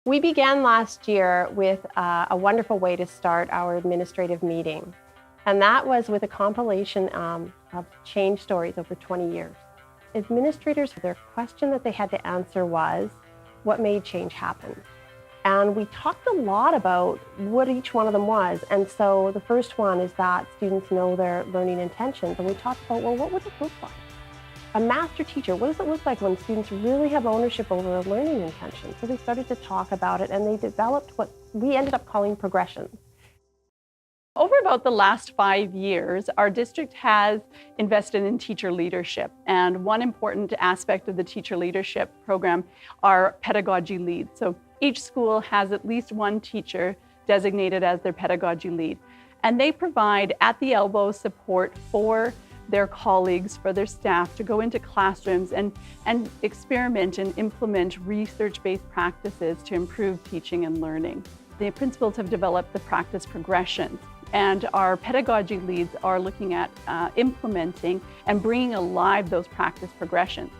We began last year with a wonderful way to start our administrative meeting, and that was with a compilation of change stories over 20 years. Administrators, their question that they had to answer was, what made change happen? And we talked a lot about what each one of them was. And so the first one is that students know their learning intentions. And we talked about, well, what would it look like? A master teacher, what does it look like when students really have ownership over their learning intentions? So they started to talk about it, and they developed what we ended up calling progressions. Over about the last 5 years, our district has invested in teacher leadership. And one important aspect of the teacher leadership program are pedagogy leads. So each school has at least one teacher designated as their pedagogy lead. And they provide at-the-elbow support for their colleagues, for their staff to go into classrooms and experiment and implement research-based practices to improve teaching and learning. The principals have developed the practice progressions, and our pedagogy leads are looking at implementing and bringing alive those practice progressions.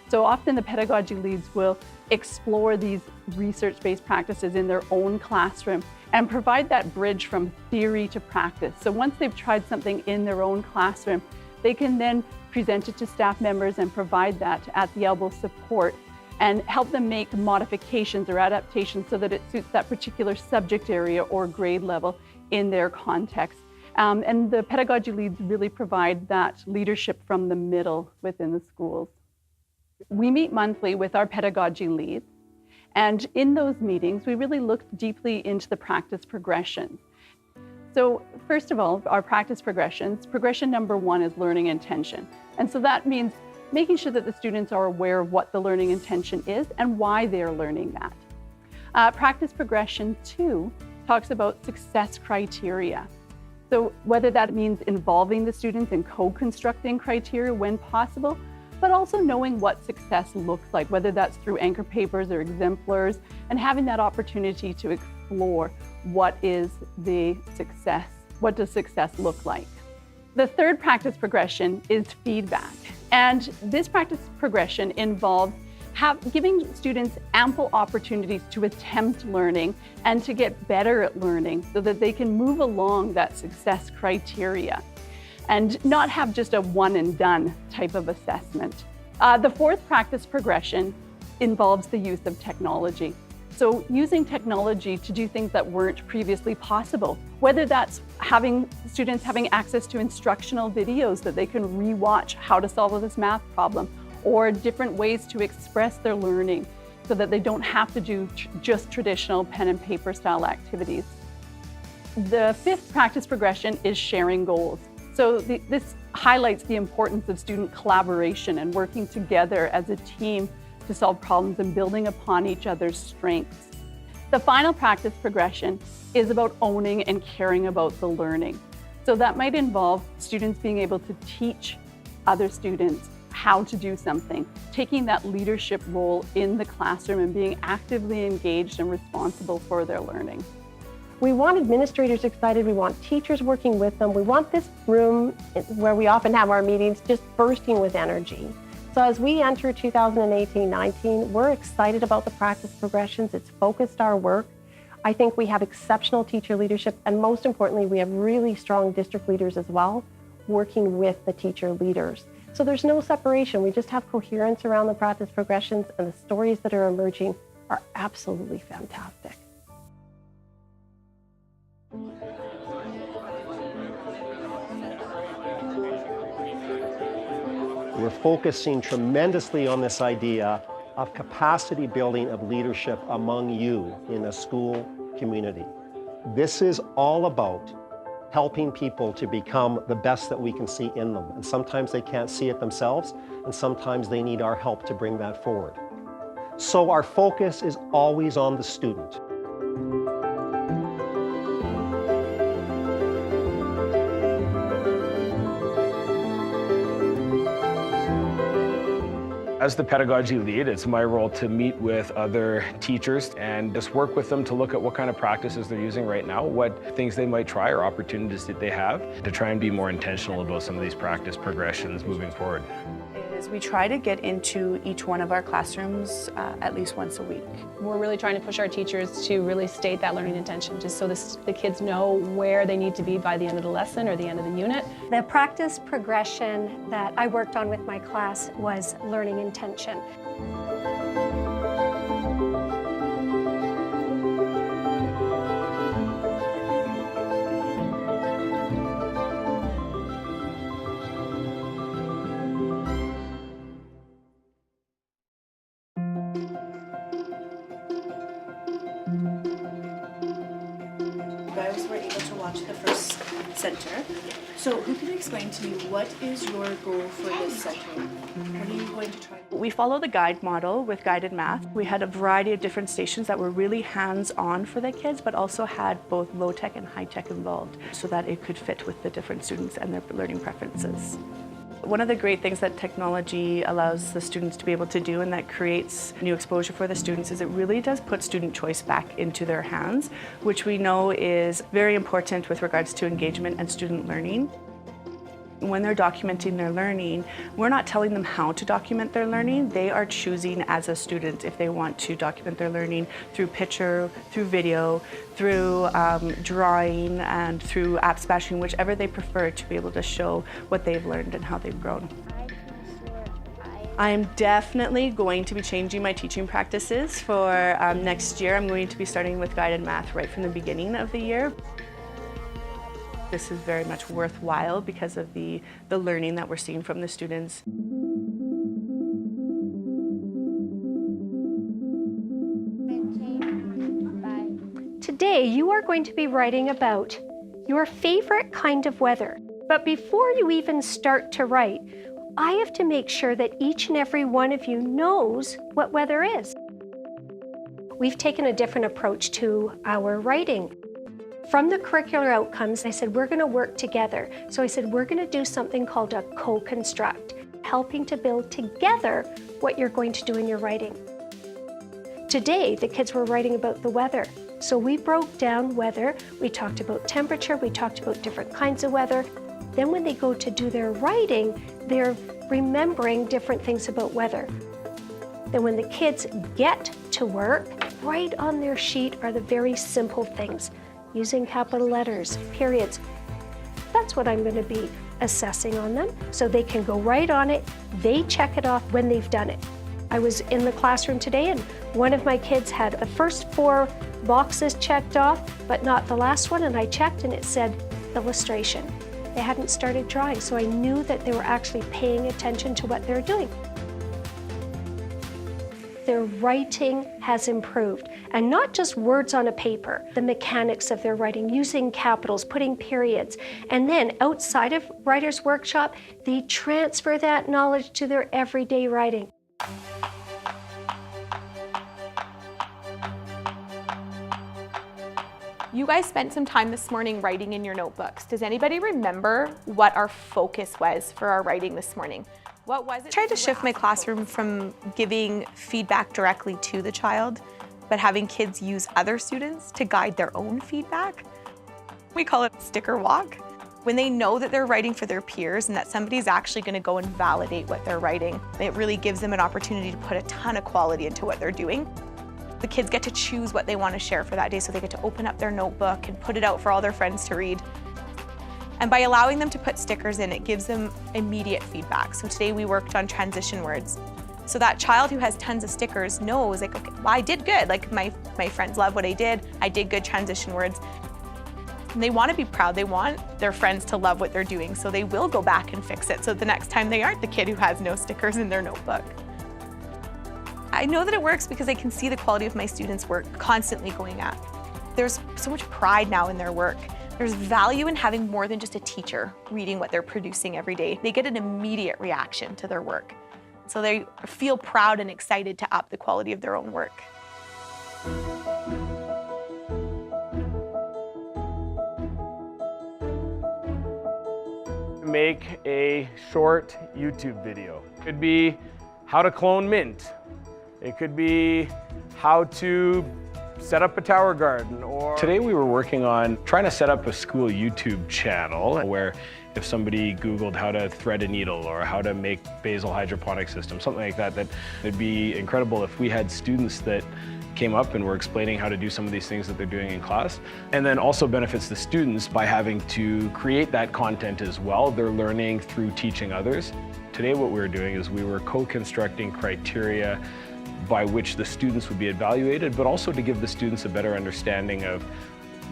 So often the pedagogy leads will explore these research-based practices in their own classroom and provide that bridge from theory to practice. So once they've tried something in their own classroom, they can then present it to staff members and provide that at-the-elbow support and help them make modifications or adaptations so that it suits that particular subject area or grade level in their context. And the pedagogy leads really provide that leadership from the middle within the schools. We meet monthly with our pedagogy leads, and in those meetings, we really look deeply into the practice progressions. So first of all, our practice progressions, progression number 1 is learning intention. And so that means making sure that the students are aware of what the learning intention is and why they're learning that. Practice progression 2 talks about success criteria. So whether that means involving the students in co-constructing criteria when possible, but also knowing what success looks like, whether that's through anchor papers or exemplars, and having that opportunity to explore what is the success, what does success look like. The third practice progression is feedback. And this practice progression involves giving students ample opportunities to attempt learning and to get better at learning so that they can move along that success criteria and not have just a one and done type of assessment. The fourth practice progression involves the use of technology. So using technology to do things that weren't previously possible, whether that's students having access to instructional videos that they can re-watch how to solve this math problem, or different ways to express their learning so that they don't have to do just traditional pen and paper style activities. The fifth practice progression is sharing goals. So this highlights the importance of student collaboration and working together as a team to solve problems and building upon each other's strengths. The final practice progression is about owning and caring about the learning. So that might involve students being able to teach other students how to do something, taking that leadership role in the classroom and being actively engaged and responsible for their learning. We want administrators excited, we want teachers working with them, we want this room where we often have our meetings just bursting with energy. So as we enter 2018-19, we're excited about the practice progressions. It's focused our work. I think we have exceptional teacher leadership, and most importantly, we have really strong district leaders as well, working with the teacher leaders. So there's no separation. We just have coherence around the practice progressions, and the stories that are emerging are absolutely fantastic. We're focusing tremendously on this idea of capacity building of leadership among you in a school community. This is all about helping people to become the best that we can see in them. And sometimes they can't see it themselves, and sometimes they need our help to bring that forward. So our focus is always on the student. As the pedagogy lead, it's my role to meet with other teachers and just work with them to look at what kind of practices they're using right now, what things they might try or opportunities that they have to try and be more intentional about some of these practice progressions moving forward. We try to get into each one of our classrooms at least once a week. We're really trying to push our teachers to really state that learning intention, just so the kids know where they need to be by the end of the lesson or the end of the unit. The practice progression that I worked on with my class was learning intention. You guys were able to watch the first center. So who can explain to me, what is your goal for this center? What are you going to try? We follow the guide model with guided math. We had a variety of different stations that were really hands-on for the kids, but also had both low-tech and high-tech involved so that it could fit with the different students and their learning preferences. One of the great things that technology allows the students to be able to do, and that creates new exposure for the students, is it really does put student choice back into their hands, which we know is very important with regards to engagement and student learning. When they're documenting their learning, we're not telling them how to document their learning. They are choosing as a student if they want to document their learning through picture, through video, through drawing, and through app smashing, whichever they prefer, to be able to show what they've learned and how they've grown. I'm definitely going to be changing my teaching practices for next year. I'm going to be starting with guided math right from the beginning of the year. This is very much worthwhile because of the learning that we're seeing from the students. Today, you are going to be writing about your favorite kind of weather. But before you even start to write, I have to make sure that each and every one of you knows what weather is. We've taken a different approach to our writing. From the curricular outcomes, I said, we're going to work together. So I said, we're going to do something called a co-construct, helping to build together what you're going to do in your writing. Today, the kids were writing about the weather. So we broke down weather. We talked about temperature. We talked about different kinds of weather. Then when they go to do their writing, they're remembering different things about weather. Then when the kids get to work, right on their sheet are the very simple things. Using capital letters, periods. That's what I'm going to be assessing on them, so they can go right on it. They check it off when they've done it. I was in the classroom today and one of my kids had the first 4 boxes checked off, but not the last one, and I checked and it said illustration. They hadn't started drawing, so I knew that they were actually paying attention to what they're doing. Their writing has improved, and not just words on a paper, the mechanics of their writing, using capitals, putting periods, and then outside of Writer's Workshop, they transfer that knowledge to their everyday writing. You guys spent some time this morning writing in your notebooks. Does anybody remember what our focus was for our writing this morning? What was it? I tried to shift my classroom from giving feedback directly to the child, but having kids use other students to guide their own feedback. We call it sticker walk. When they know that they're writing for their peers and that somebody's actually going to go and validate what they're writing, it really gives them an opportunity to put a ton of quality into what they're doing. The kids get to choose what they want to share for that day, so they get to open up their notebook and put it out for all their friends to read. And by allowing them to put stickers in, it gives them immediate feedback. So today we worked on transition words. So that child who has tons of stickers knows, like, okay, well, I did good. Like my friends love what I did good transition words. And they want to be proud. They want their friends to love what they're doing. So they will go back and fix it. So the next time they aren't the kid who has no stickers in their notebook. I know that it works because I can see the quality of my students' work constantly going up. There's so much pride now in their work. There's value in having more than just a teacher reading what they're producing every day. They get an immediate reaction to their work. So they feel proud and excited to up the quality of their own work. Make a short YouTube video. It could be how to clone mint. It could be how to set up a tower garden, or... Today we were working on trying to set up a school YouTube channel where If somebody Googled how to thread a needle or how to make basil hydroponic system, something like that, that it'd be incredible if we had students that came up and were explaining how to do some of these things that they're doing in class. And then also benefits the students by having to create that content as well. They're learning through teaching others. Today what we were doing is we were co-constructing criteria by which the students would be evaluated, but also to give the students a better understanding of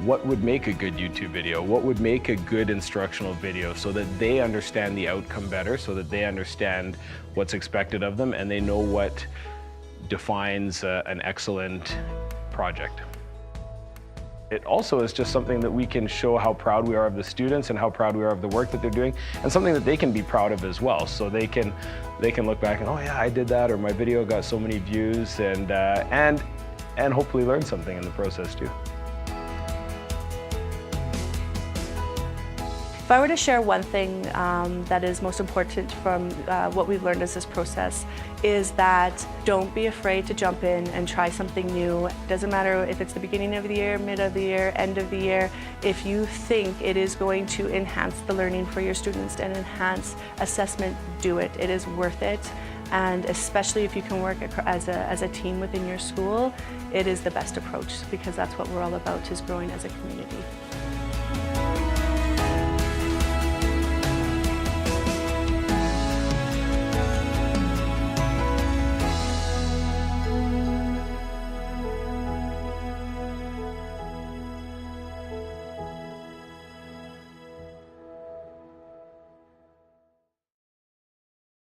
what would make a good YouTube video, what would make a good instructional video, so that they understand the outcome better, so that they understand what's expected of them and they know what defines an excellent project. It also is just something that we can show how proud we are of the students and how proud we are of the work that they're doing, and something that they can be proud of as well. So they can look back and, oh yeah, I did that, or my video got so many views, and hopefully learn something in the process too. If I were to share one thing that is most important from what we've learned as this process, is that don't be afraid to jump in and try something new. It doesn't matter if it's the beginning of the year, mid of the year, end of the year. If you think it is going to enhance the learning for your students and enhance assessment, do it. It is worth it. And especially if you can work as a team within your school, it is the best approach, because that's what we're all about, is growing as a community.